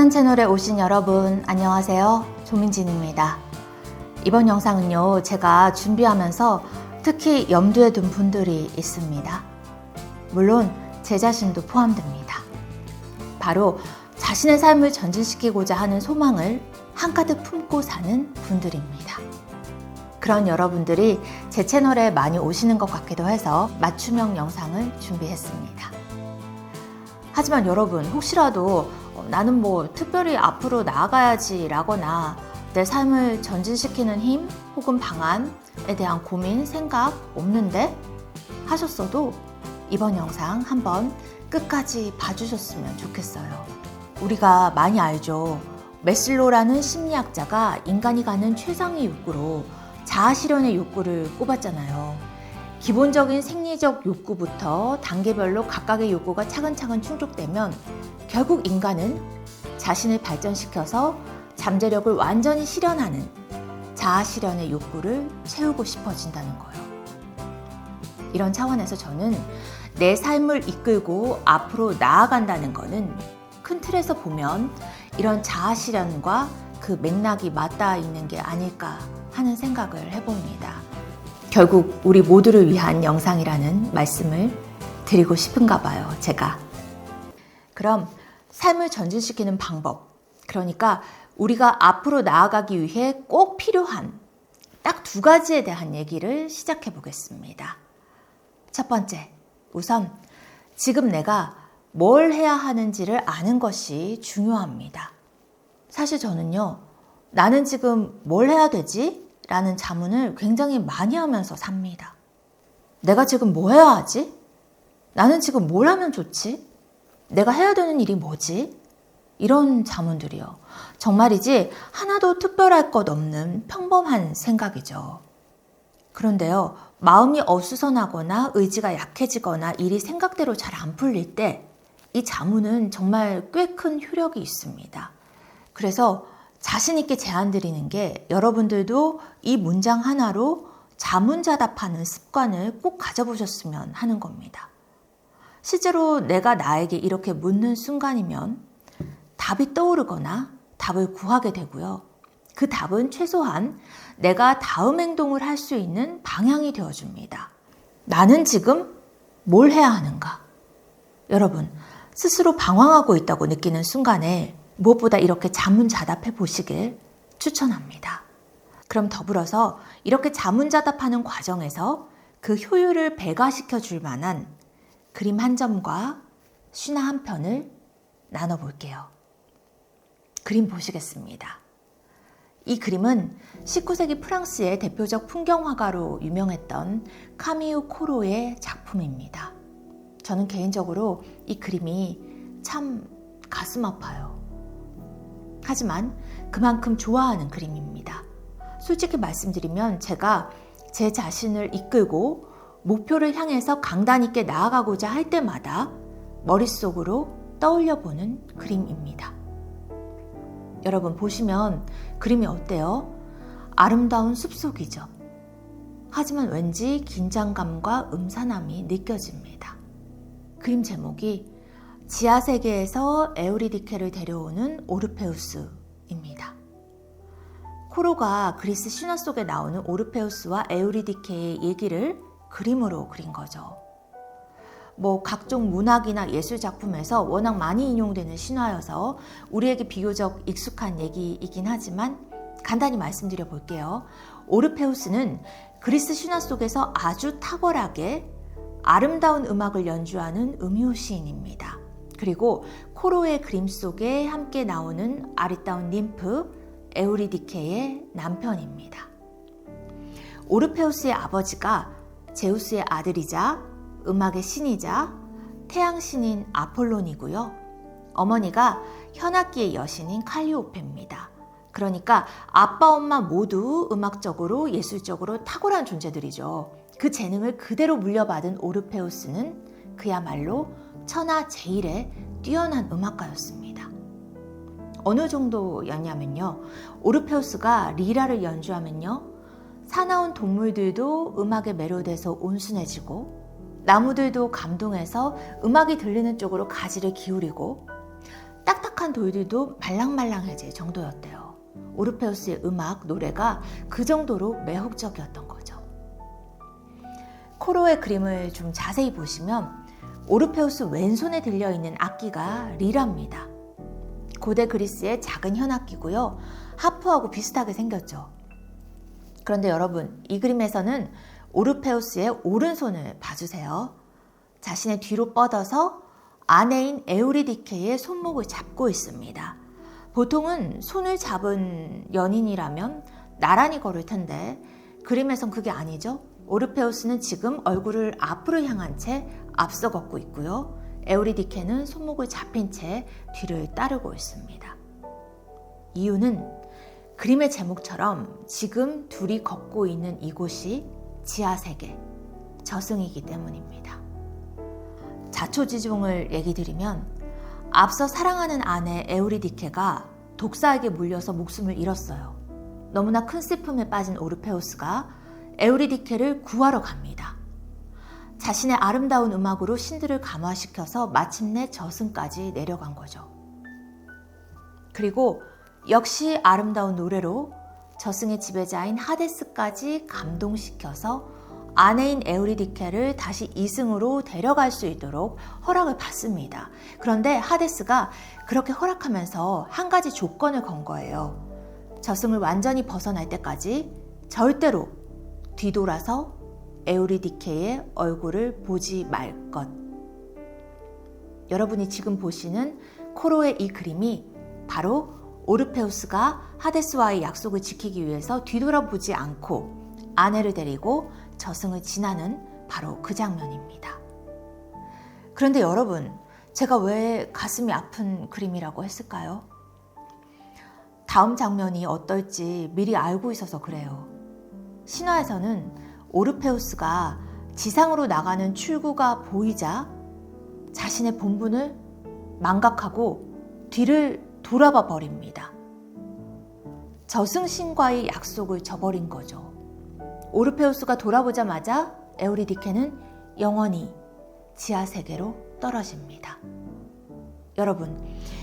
조민찬 채널에 오신 여러분 안녕하세요. 조민진입니다. 이번 영상은요, 제가 준비하면서 특히 염두에 둔 분들이 있습니다. 물론 제 자신도 포함됩니다. 바로 자신의 삶을 전진시키고자 하는 소망을 한가득 품고 사는 분들입니다. 그런 여러분들이 제 채널에 많이 오시는 것 같기도 해서 맞춤형 영상을 준비했습니다. 하지만 여러분, 혹시라도 나는 특별히 앞으로 나아가야지 라거나 내 삶을 전진시키는 힘 혹은 방안에 대한 고민, 생각 없는데 하셨어도 이번 영상 한번 끝까지 봐주셨으면 좋겠어요. 우리가 많이 알죠. 매슬로라는 심리학자가 인간이 가는 최상의 욕구로 자아실현의 욕구를 꼽았잖아요. 기본적인 생리적 욕구부터 단계별로 각각의 욕구가 차근차근 충족되면 결국 인간은 자신을 발전시켜서 잠재력을 완전히 실현하는 자아실현의 욕구를 채우고 싶어진다는 거예요. 이런 차원에서 저는 내 삶을 이끌고 앞으로 나아간다는 거는 큰 틀에서 보면 이런 자아실현과 그 맥락이 맞닿아 있는 게 아닐까 하는 생각을 해봅니다. 결국 우리 모두를 위한 영상이라는 말씀을 드리고 싶은가 봐요, 제가. 그럼 삶을 전진시키는 방법, 그러니까 우리가 앞으로 나아가기 위해 꼭 필요한 딱 두 가지에 대한 얘기를 시작해 보겠습니다. 첫 번째, 우선 지금 내가 뭘 해야 하는지를 아는 것이 중요합니다. 사실 저는요, 나는 지금 뭘 해야 되지? 라는 자문을 굉장히 많이 하면서 삽니다. 내가 지금 뭐 해야 하지? 나는 지금 뭘 하면 좋지? 내가 해야 되는 일이 뭐지? 이런 자문들이요. 정말이지 하나도 특별할 것 없는 평범한 생각이죠. 그런데요, 마음이 어수선하거나 의지가 약해지거나 일이 생각대로 잘 안 풀릴 때 이 자문은 정말 꽤 큰 효력이 있습니다. 그래서 자신 있게 제안드리는 게 여러분들도 이 문장 하나로 자문자답하는 습관을 꼭 가져보셨으면 하는 겁니다. 실제로 내가 나에게 이렇게 묻는 순간이면 답이 떠오르거나 답을 구하게 되고요. 그 답은 최소한 내가 다음 행동을 할 수 있는 방향이 되어줍니다. 나는 지금 뭘 해야 하는가? 여러분, 스스로 방황하고 있다고 느끼는 순간에 무엇보다 이렇게 자문자답해 보시길 추천합니다. 그럼 더불어서 이렇게 자문자답하는 과정에서 그 효율을 배가시켜 줄 만한 그림 한 점과 신화 한 편을 나눠볼게요. 그림 보시겠습니다. 이 그림은 19세기 프랑스의 대표적 풍경화가로 유명했던 카미유 코로의 작품입니다. 저는 개인적으로 이 그림이 참 가슴 아파요. 하지만 그만큼 좋아하는 그림입니다. 솔직히 말씀드리면 제가 제 자신을 이끌고 목표를 향해서 강단 있게 나아가고자 할 때마다 머릿속으로 떠올려보는 그림입니다. 여러분 보시면 그림이 어때요? 아름다운 숲속이죠. 하지만 왠지 긴장감과 음산함이 느껴집니다. 그림 제목이 지하세계에서 에우리디케를 데려오는 오르페우스입니다. 코로가 그리스 신화 속에 나오는 오르페우스와 에우리디케의 얘기를 그림으로 그린 거죠. 각종 문학이나 예술 작품에서 워낙 많이 인용되는 신화여서 우리에게 비교적 익숙한 얘기이긴 하지만 간단히 말씀드려 볼게요. 오르페우스는 그리스 신화 속에서 아주 탁월하게 아름다운 음악을 연주하는 음유 시인입니다. 그리고 코로의 그림 속에 함께 나오는 아리따운 ним프 에우리디케의 남편입니다. 오르페우스의 아버지가 제우스의 아들이자 음악의 신이자 태양신인 아폴론이고요. 어머니가 현악기의 여신인 칼리오페입니다. 그러니까 아빠 엄마 모두 음악적으로 예술적으로 탁월한 존재들이죠. 그 재능을 그대로 물려받은 오르페우스는 그야말로 천하제일의 뛰어난 음악가였습니다. 어느 정도였냐면요, 오르페우스가 리라를 연주하면요, 사나운 동물들도 음악에 매료돼서 온순해지고 나무들도 감동해서 음악이 들리는 쪽으로 가지를 기울이고 딱딱한 돌들도 말랑말랑해질 정도였대요. 오르페우스의 음악, 노래가 그 정도로 매혹적이었던 거죠. 코로의 그림을 좀 자세히 보시면 오르페우스 왼손에 들려있는 악기가 리라입니다. 고대 그리스의 작은 현악기고요. 하프하고 비슷하게 생겼죠. 그런데 여러분, 이 그림에서는 오르페우스의 오른손을 봐주세요. 자신의 뒤로 뻗어서 아내인 에우리디케의 손목을 잡고 있습니다. 보통은 손을 잡은 연인이라면 나란히 걸을 텐데 그림에선 그게 아니죠. 오르페우스는 지금 얼굴을 앞으로 향한 채 앞서 걷고 있고요. 에우리디케는 손목을 잡힌 채 뒤를 따르고 있습니다. 이유는 그림의 제목처럼 지금 둘이 걷고 있는 이곳이 지하세계, 저승이기 때문입니다. 자초지종을 얘기 드리면 앞서 사랑하는 아내 에우리디케가 독사에게 물려서 목숨을 잃었어요. 너무나 큰 슬픔에 빠진 오르페우스가 에우리디케를 구하러 갑니다. 자신의 아름다운 음악으로 신들을 감화시켜서 마침내 저승까지 내려간 거죠. 그리고 역시 아름다운 노래로 저승의 지배자인 하데스까지 감동시켜서 아내인 에우리디케를 다시 이승으로 데려갈 수 있도록 허락을 받습니다. 그런데 하데스가 그렇게 허락하면서 한 가지 조건을 건 거예요. 저승을 완전히 벗어날 때까지 절대로 뒤돌아서 에우리디케의 얼굴을 보지 말 것. 여러분이 지금 보시는 코로의 이 그림이 바로 오르페우스가 하데스와의 약속을 지키기 위해서 뒤돌아보지 않고 아내를 데리고 저승을 지나는 바로 그 장면입니다. 그런데 여러분, 제가 왜 가슴이 아픈 그림이라고 했을까요? 다음 장면이 어떨지 미리 알고 있어서 그래요. 신화에서는 오르페우스가 지상으로 나가는 출구가 보이자 자신의 본분을 망각하고 뒤를 돌아봐 버립니다. 저승신과의 약속을 저버린 거죠. 오르페우스가 돌아보자마자 에우리디케는 영원히 지하세계로 떨어집니다. 여러분,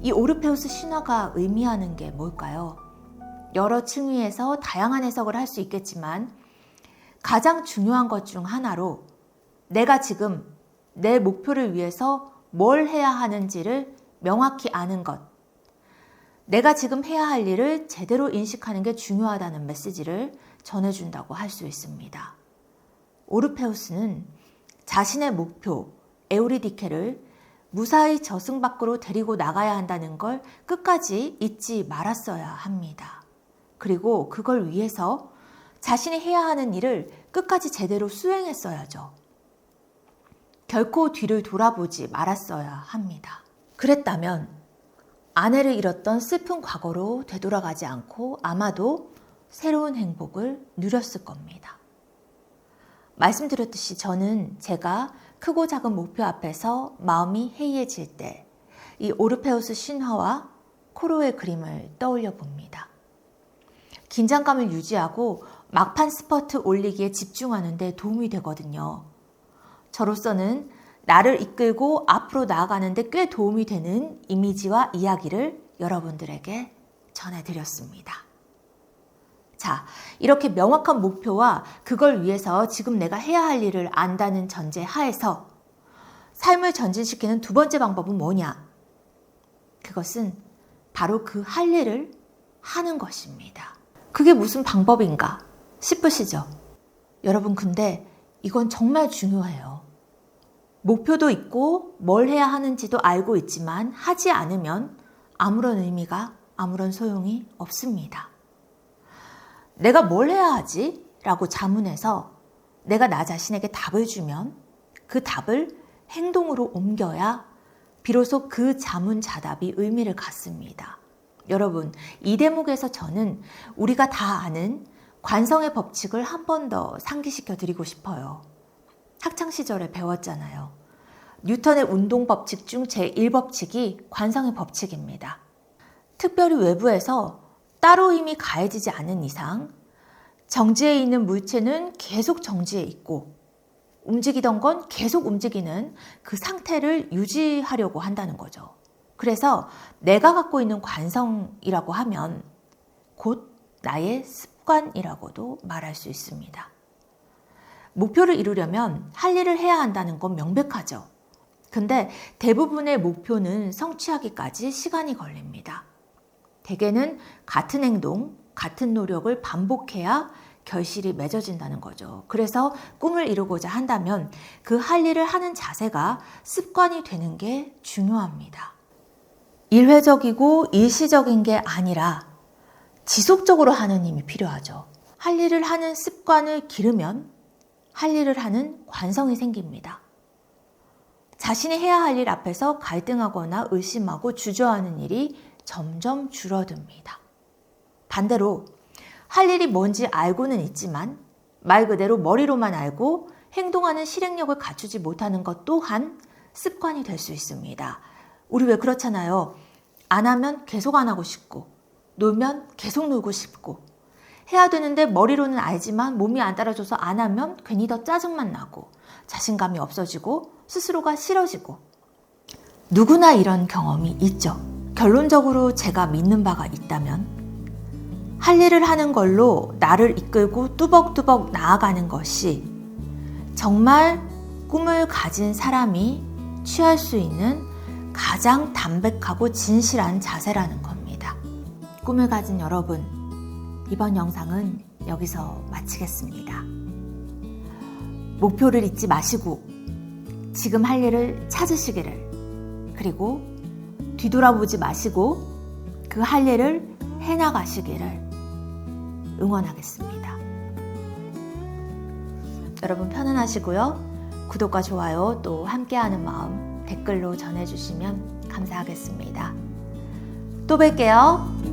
이 오르페우스 신화가 의미하는 게 뭘까요? 여러 층위에서 다양한 해석을 할 수 있겠지만 가장 중요한 것 중 하나로 내가 지금 내 목표를 위해서 뭘 해야 하는지를 명확히 아는 것, 내가 지금 해야 할 일을 제대로 인식하는 게 중요하다는 메시지를 전해준다고 할 수 있습니다. 오르페우스는 자신의 목표, 에우리디케를 무사히 저승 밖으로 데리고 나가야 한다는 걸 끝까지 잊지 말았어야 합니다. 그리고 그걸 위해서 자신이 해야 하는 일을 끝까지 제대로 수행했어야죠. 결코 뒤를 돌아보지 말았어야 합니다. 그랬다면 아내를 잃었던 슬픈 과거로 되돌아가지 않고 아마도 새로운 행복을 누렸을 겁니다. 말씀드렸듯이 저는 제가 크고 작은 목표 앞에서 마음이 해이해질 때 이 오르페우스 신화와 코로의 그림을 떠올려 봅니다. 긴장감을 유지하고 막판 스퍼트 올리기에 집중하는 데 도움이 되거든요. 저로서는 나를 이끌고 앞으로 나아가는 데 꽤 도움이 되는 이미지와 이야기를 여러분들에게 전해드렸습니다. 자, 이렇게 명확한 목표와 그걸 위해서 지금 내가 해야 할 일을 안다는 전제 하에서 삶을 전진시키는 두 번째 방법은 뭐냐? 그것은 바로 그 할 일을 하는 것입니다. 그게 무슨 방법인가 싶으시죠? 여러분, 근데 이건 정말 중요해요. 목표도 있고 뭘 해야 하는지도 알고 있지만 하지 않으면 아무런 의미가, 아무런 소용이 없습니다. 내가 뭘 해야 하지? 라고 자문해서 내가 나 자신에게 답을 주면 그 답을 행동으로 옮겨야 비로소 그 자문자답이 의미를 갖습니다. 여러분, 이 대목에서 저는 우리가 다 아는 관성의 법칙을 한 번 더 상기시켜 드리고 싶어요. 학창시절에 배웠잖아요. 뉴턴의 운동법칙 중 제1법칙이 관성의 법칙입니다. 특별히 외부에서 따로 힘이 가해지지 않은 이상 정지해 있는 물체는 계속 정지해 있고 움직이던 건 계속 움직이는 그 상태를 유지하려고 한다는 거죠. 그래서 내가 갖고 있는 관성이라고 하면 곧 나의 습관이라고도 말할 수 있습니다. 목표를 이루려면 할 일을 해야 한다는 건 명백하죠. 근데 대부분의 목표는 성취하기까지 시간이 걸립니다. 대개는 같은 행동, 같은 노력을 반복해야 결실이 맺어진다는 거죠. 그래서 꿈을 이루고자 한다면 그 할 일을 하는 자세가 습관이 되는 게 중요합니다. 일회적이고 일시적인 게 아니라 지속적으로 하는 힘이 필요하죠. 할 일을 하는 습관을 기르면 할 일을 하는 관성이 생깁니다. 자신이 해야 할 일 앞에서 갈등하거나 의심하고 주저하는 일이 점점 줄어듭니다. 반대로 할 일이 뭔지 알고는 있지만 말 그대로 머리로만 알고 행동하는 실행력을 갖추지 못하는 것 또한 습관이 될 수 있습니다. 우리 왜 그렇잖아요. 안 하면 계속 안 하고 싶고 놀면 계속 놀고 싶고 해야 되는데 머리로는 알지만 몸이 안 따라줘서 안 하면 괜히 더 짜증만 나고 자신감이 없어지고 스스로가 싫어지고 누구나 이런 경험이 있죠. 결론적으로 제가 믿는 바가 있다면 할 일을 하는 걸로 나를 이끌고 뚜벅뚜벅 나아가는 것이 정말 꿈을 가진 사람이 취할 수 있는 가장 담백하고 진실한 자세라는 겁니다. 꿈을 가진 여러분, 이번 영상은 여기서 마치겠습니다. 목표를 잊지 마시고 지금 할 일을 찾으시기를, 그리고 뒤돌아보지 마시고 그 할 일을 해나가시기를 응원하겠습니다. 여러분 편안하시고요. 구독과 좋아요 또 함께하는 마음 댓글로 전해주시면 감사하겠습니다. 또 뵐게요.